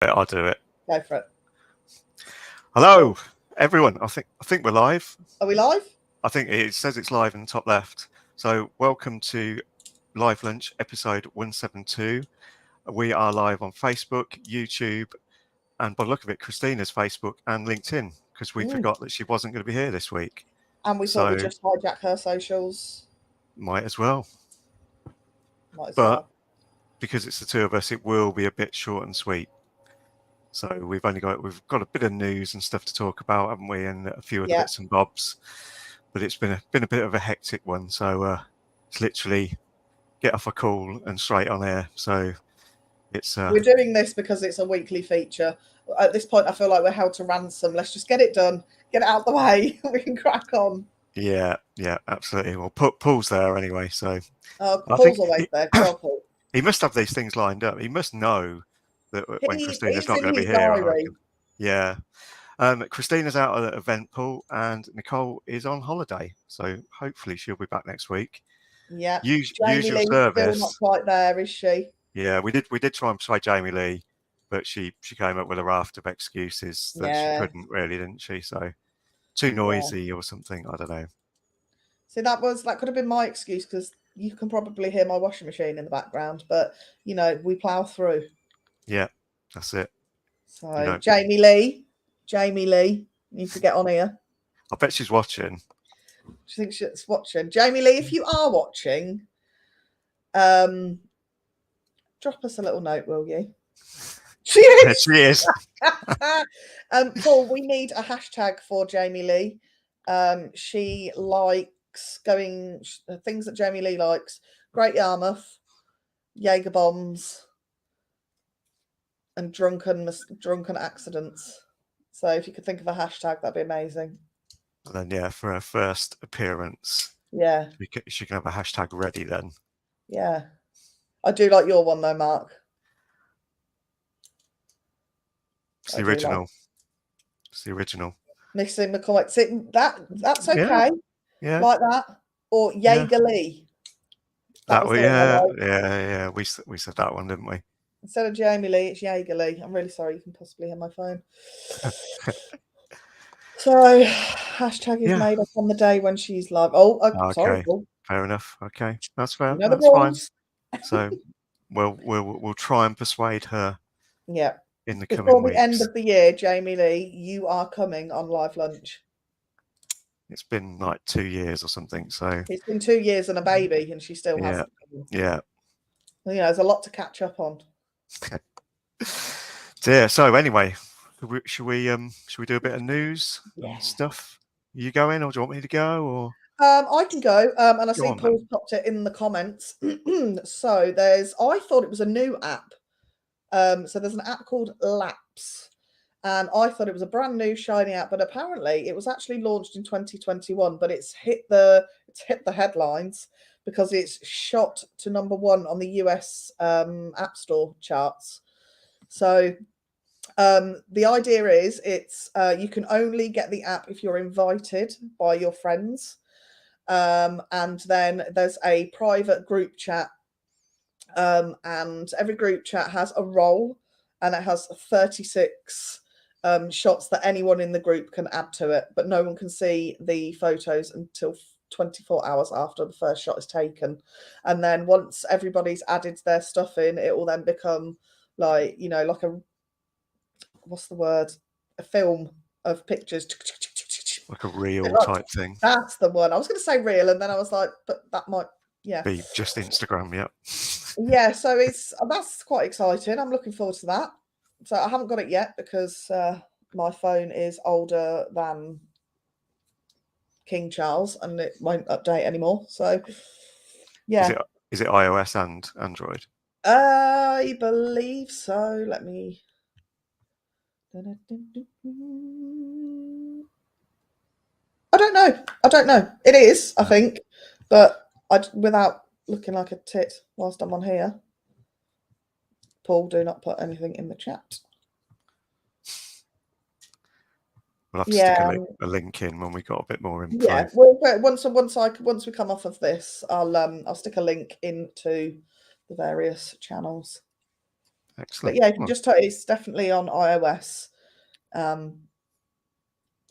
I'll do it. Go for it. Hello, everyone. I think we're live. Are we live? I think it says it's live in the top left. So welcome to Live Lunch episode 172. We are live on Facebook, YouTube, and by the look of it, Christina's Facebook and LinkedIn, because we forgot that she wasn't going to be here this week. And we thought we'd just hijack her socials. Might as well. Might as well. Because it's the two of us, it will be a bit short and sweet. So we've got a bit of news and stuff to talk about, haven't we? And a few other bits and bobs. But it's been a bit of a hectic one. So it's literally get off a call and straight on air. So it's we're doing this because it's a weekly feature. At this point, I feel like we're held to ransom. Let's just get it done, get it out of the way. We can crack on. Yeah, absolutely. Well, Paul's there anyway. So Paul's always there. Paul. He must have these things lined up. He must know that when Christina's not going to be here. Yeah. Christina's out at an event, Paul, and Nicole is on holiday. So hopefully she'll be back next week. Yeah. Use your service. Still not quite there, is she? Yeah, we did try and persuade Jamie Lee, but she came up with a raft of excuses that she couldn't really, didn't she? So too noisy or something. I don't know. See, that could have been my excuse, because you can probably hear my washing machine in the background, but we plow through. Yeah, that's it. So Jamie Lee, you need to get on here. I bet she's watching. She thinks she's watching. Jamie Lee, if you are watching, drop us a little note, will you? She is. She is. Paul, we need a hashtag for Jamie Lee. She likes going things that Jamie Lee likes: Great Yarmouth, Jaeger bombs, and drunken accidents. So if you could think of a hashtag, that'd be amazing. And then for her first appearance, she can have a hashtag ready then. Yeah, I do like your one though, Mark. It's the original. It's the original. Missing the comment. That's okay. Yeah. Like that. Or Jaeger Lee. Yeah. We said that one, didn't we? Instead of Jamie Lee, it's Jaeger Lee. I'm really sorry. You can possibly hear my phone. So, hashtag is made up on the day when she's live. Sorry. Paul. Fair enough. Okay, that's fair. That's fine. So, we'll try and persuade her. Yeah. In the coming Before weeks. The end of the year, Jamie Lee, you are coming on Live Lunch. It's been like 2 years or something. So it's been 2 years and a baby, and she still hasn't. Yeah. There's a lot to catch up on. So anyway, should we do a bit of news stuff? Are you going, or do you want me to go? Or I can go. And I see Paul's popped it in the comments. So I thought it was a new app. So there's an app called Lapse, and I thought it was a brand new shiny app, but apparently it was actually launched in 2021. But it's hit the headlines because it's shot to number 1 on the US App Store charts. So the idea is it's you can only get the app if you're invited by your friends, and then there's a private group chat. And every group chat has a role, and it has 36 shots that anyone in the group can add to it, but no one can see the photos until 24 hours after the first shot is taken. And then once everybody's added their stuff in, it will then become like a a film of pictures, like a reel type thing. That's the one. I was going to say reel, and then I was like, but that might be just Instagram. So that's quite exciting. I'm looking forward to that. So I haven't got it yet because my phone is older than King Charles and it won't update anymore. So is it iOS and Android? I believe so. Let me. I don't know. It is, I think, but without looking like a tit whilst I'm on here. Paul, do not put anything in the chat. We'll have to stick a link in when we got a bit more info. Yeah, well, once we come off of this, I'll stick a link into the various channels. Excellent. But yeah, you can just it's definitely on iOS.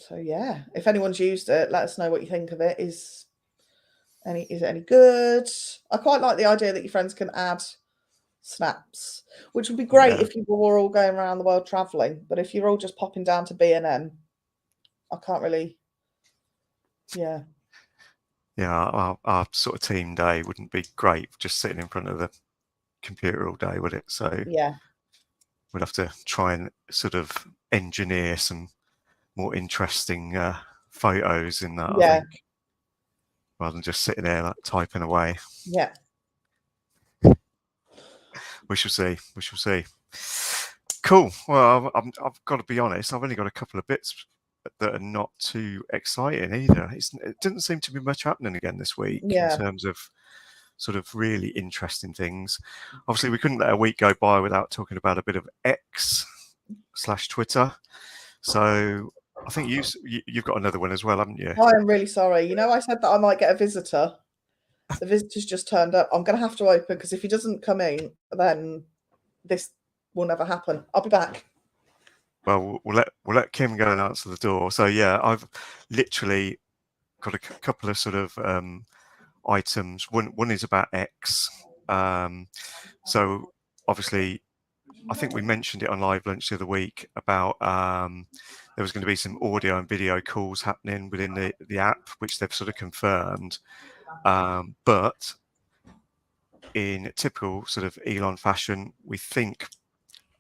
So yeah, if anyone's used it, let us know what you think of it. Is it any good? I quite like the idea that your friends can add snaps, which would be great if you were all going around the world traveling. But if you're all just popping down to B&M, I can't really. Yeah. Yeah, our sort of team day wouldn't be great just sitting in front of the computer all day, would it? So yeah, we'd have to try and sort of engineer some more interesting photos in that, I think, rather than just sitting there like typing away. Yeah. We shall see. We shall see. Cool. Well, I've got to be honest. I've only got a couple of bits that are not too exciting either. It didn't seem to be much happening again this week in terms of sort of really interesting things. Obviously, we couldn't let a week go by without talking about a bit of X/Twitter. So I think you've got another one as well, haven't you? I am really sorry. You know, I said that I might get a visitor. The visitor's just turned up. I'm going to have to open because if he doesn't come in, then this will never happen. I'll be back. Well, we'll let Kim go and answer the door. So yeah, I've literally got a couple of sort of items. One is about X. So obviously, I think we mentioned it on Live Lunch the other week about there was going to be some audio and video calls happening within the app, which they've sort of confirmed. But in typical sort of Elon fashion, we think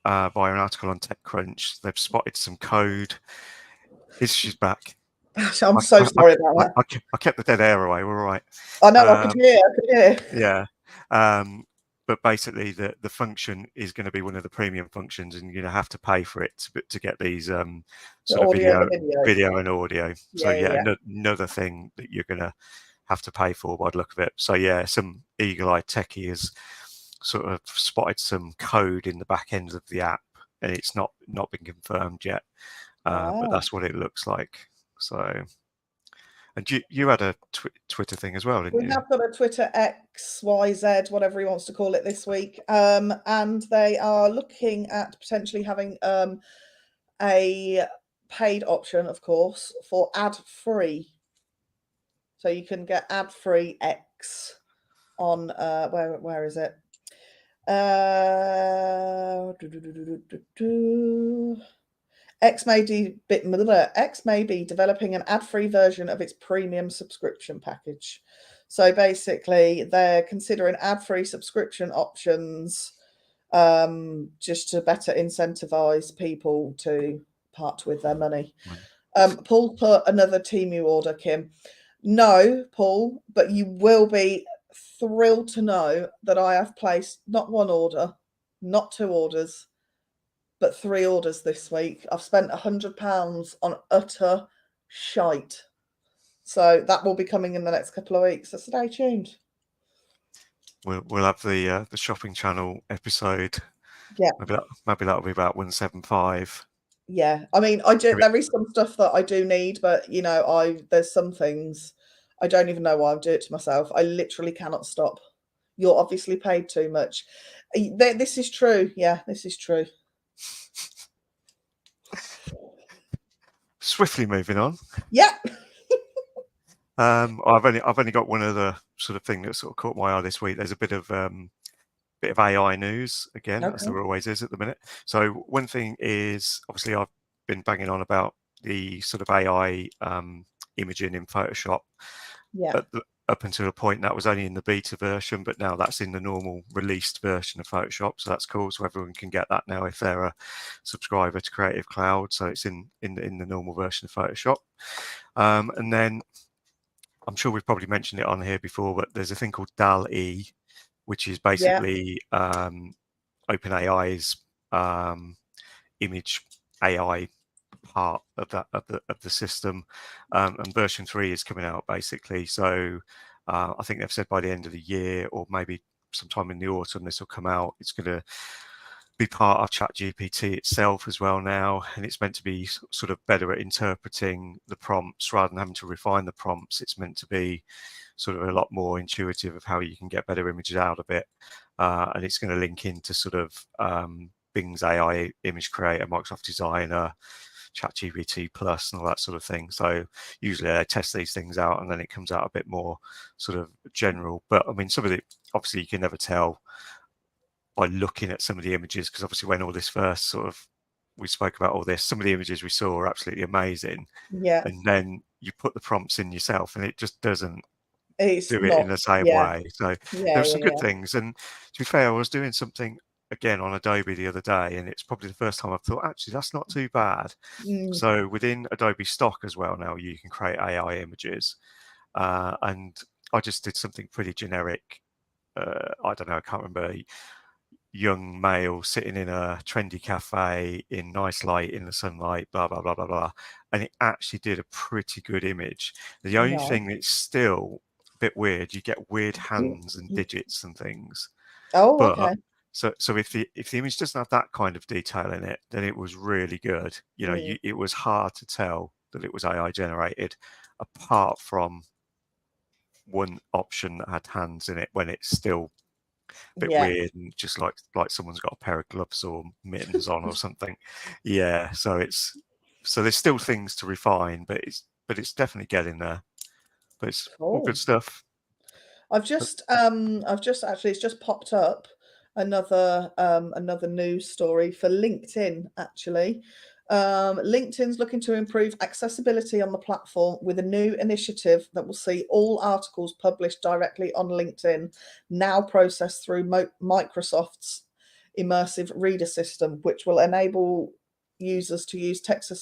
via an article on TechCrunch, they've spotted some code. She's back. I'm so sorry about that. I kept the dead air away. We're all right. I know. I could hear. Yeah. But basically, the function is going to be one of the premium functions, and you're going to have to pay for it to get these sort of video and audio. So another thing that you're going to have to pay for by the look of it. So yeah, some eagle-eyed techie has sort of spotted some code in the back end of the app, and it's not been confirmed yet. But that's what it looks like. So, and you had a Twitter thing as well, didn't you? We have got a Twitter XYZ, whatever he wants to call it, this week, and they are looking at potentially having a paid option, of course, for ad-free. So you can get ad-free X on where is it? X may be developing an ad-free version of its premium subscription package. So basically, they're considering ad-free subscription options just to better incentivize people to part with their money. Paul put another Temu order, Kim. No, Paul, but you will be thrilled to know that I have placed not one order, not two orders, but 3 orders this week. I've spent £100 on utter shite. So that will be coming in the next couple of weeks. So stay tuned. We'll have the shopping channel episode. Yeah. Maybe that'll be about 175. Yeah. I mean, there is some stuff that I do need, but you know, there's some things I don't even know why I do it to myself. I literally cannot stop. You're obviously paid too much. This is true. Yeah, this is true. Swiftly moving on. Yeah. I've only got one other sort of thing that sort of caught my eye this week. There's a bit of AI news again, as there always is at the minute. So one thing is, obviously, I've been banging on about the sort of AI imaging in Photoshop. Yeah. Up until a point that was only in the beta version, but now that's in the normal released version of Photoshop. So that's cool. So everyone can get that now if they're a subscriber to Creative Cloud. So it's in the normal version of Photoshop. And then I'm sure we've probably mentioned it on here before, but there's a thing called DALL-E, which is basically OpenAI's image AI part of the system, and version 3 is coming out basically. So I think they've said by the end of the year, or maybe sometime in the autumn, this will come out. It's going to be part of ChatGPT itself as well now, and it's meant to be sort of better at interpreting the prompts rather than having to refine the prompts. It's meant to be sort of a lot more intuitive of how you can get better images out of it, and it's going to link into sort of Bing's AI image creator, Microsoft Designer, ChatGPT Plus, and all that sort of thing. So usually I test these things out, and then it comes out a bit more sort of general. But I mean, some of it, obviously, you can never tell by looking at some of the images, because obviously when all this first sort of, we spoke about all this, some of the images we saw are absolutely amazing. Yeah. And then you put the prompts in yourself, and it just doesn't It's do it not, in the same yeah. way. So Yeah, there were some good things. And to be fair, I was doing something again on Adobe the other day, and it's probably the first time I've thought, actually, that's not too bad. So within Adobe stock as well now, you can create AI images. And I just did something pretty generic. I don't know, I can't remember. Young male sitting in a trendy cafe in nice light in the sunlight, blah, blah, blah, blah, blah. And it actually did a pretty good image. The only thing that's still a bit weird, you get weird hands and digits and things. Oh, But okay. so if the image doesn't have that kind of detail in it, then it was really good. You know, it was hard to tell that it was AI generated, apart from one option that had hands in it when it's still a bit weird and just like someone's got a pair of gloves or mittens on or something. Yeah, so there's still things to refine, but it's definitely getting there. But it's all good stuff. I've just actually, it's just popped up another news story for LinkedIn, actually. LinkedIn's looking to improve accessibility on the platform with a new initiative that will see all articles published directly on LinkedIn now processed through Microsoft's Immersive Reader system, which will enable users to use text to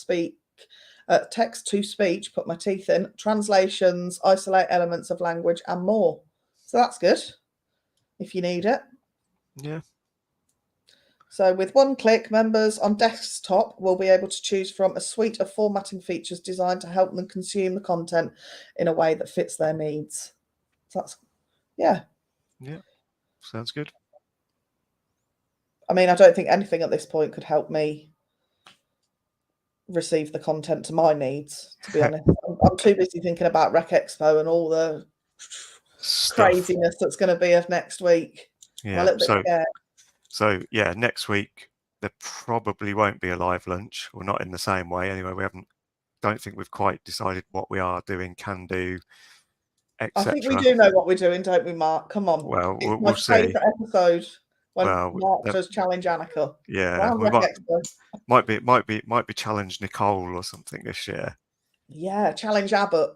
speech, put my teeth in, translations, isolate elements of language, and more. So that's good if you need it. Yeah. So with one click, members on desktop will be able to choose from a suite of formatting features designed to help them consume the content in a way that fits their needs. So that's, yeah, sounds good. I mean, I don't think anything at this point could help me receive the content to my needs, to be honest. I'm too busy thinking about Rec Expo and all the craziness that's going to be of next week. Yeah. I'm a little bit scared. So yeah, next week there probably won't be a live lunch, or not in the same way. Anyway, don't think we've quite decided what we are doing, can do, etc. I think we do know what we're doing, don't we, Mark? Come on. Well, It's we'll my see. favourite episode when Mark does challenge Annika. Yeah, we might be challenge Nicole or something this year. Yeah, challenge Abbott.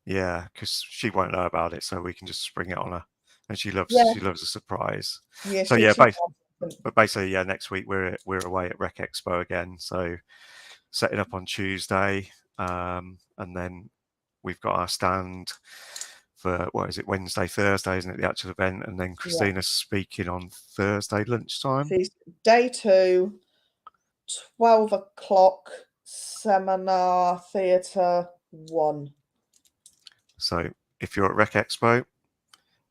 Yeah, because she won't know about it, so we can just spring it on her, and she loves a surprise. Yeah, so yeah, but basically, yeah, next week we're away at Rec Expo again, so setting up on Tuesday, and then we've got our stand for, what is it, Wednesday, Thursday, isn't it, the actual event? And then Christina's speaking on Thursday lunchtime. She's day 2, 12 o'clock, seminar, theatre 1. So if you're at Rec Expo,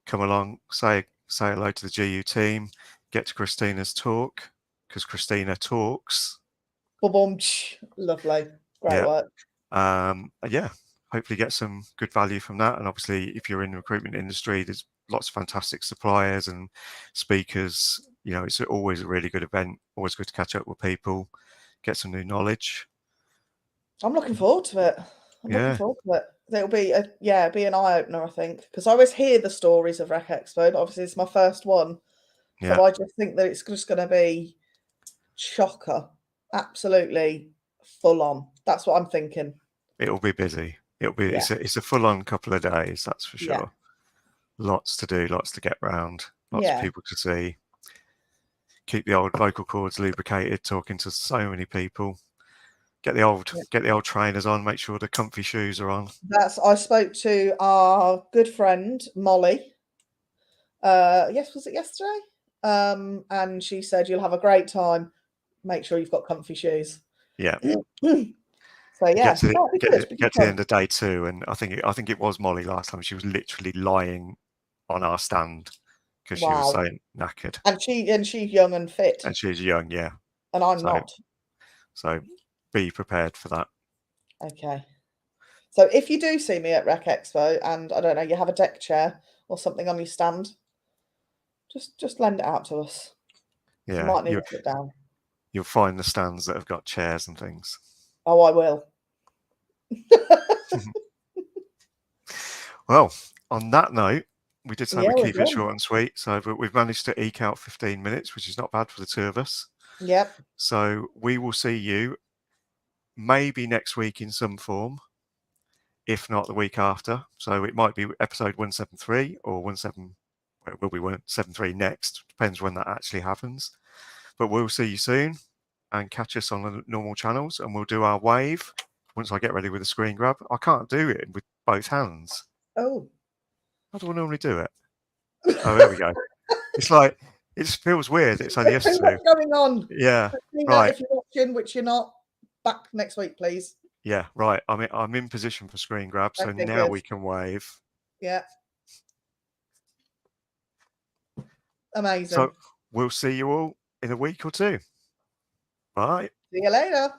come along, say hello to the GU team, get to Christina's talk, because Christina talks. Lovely. Great work. Yeah, hopefully get some good value from that. And obviously, if you're in the recruitment industry, there's lots of fantastic suppliers and speakers. You know, it's always a really good event, always good to catch up with people, get some new knowledge. I'm looking forward to it. Looking forward to it. It'll be be an eye opener, I think, because I always hear the stories of Rec Expo, but obviously it's my first one, so I just think that it's just going to be chocker, absolutely full on. That's what I'm thinking. It'll be busy. It's a full on couple of days, that's for sure. Lots to do, lots to get round, lots of people to see. Keep the old vocal cords lubricated, talking to so many people. Get the old trainers on. Make sure the comfy shoes are on. I spoke to our good friend Molly. Was it yesterday? And she said you'll have a great time. Make sure you've got comfy shoes. Yeah. So yeah, get to the end of day 2, and I think it was Molly last time. She was literally lying on our stand because she was so knackered. And she's young and fit. And she's young, yeah. And I'm not. So be prepared for that. Okay. So if you do see me at Rec Expo and I don't know, you have a deck chair or something on your stand, just lend it out to us. Yeah. You might need to sit down. you'll find the stands that have got chairs and things. Oh, I will. Well, on that note, we did say Yeah, we we're keep it done. short and sweet. So we've managed to eke out 15 minutes, which is not bad for the two of us. Yep. So we will see you maybe next week in some form, if not the week after. So it might be episode 173 or 17. Well, it will be 173 next. Depends when that actually happens. But we'll see you soon, and catch us on the normal channels, and we'll do our wave once I get ready with the screen grab. I can't do it with both hands. Oh. How do I normally do it? Oh, there we go. It's like, it feels weird. It's only us two. What's going on? Yeah. Right. If you're watching, which you're not, back next week, please. Yeah. Right. I'm in position for screen grab, so Okay, now good. we can wave. Yeah. Amazing. So we'll see you all in a week or two. Bye. See you later.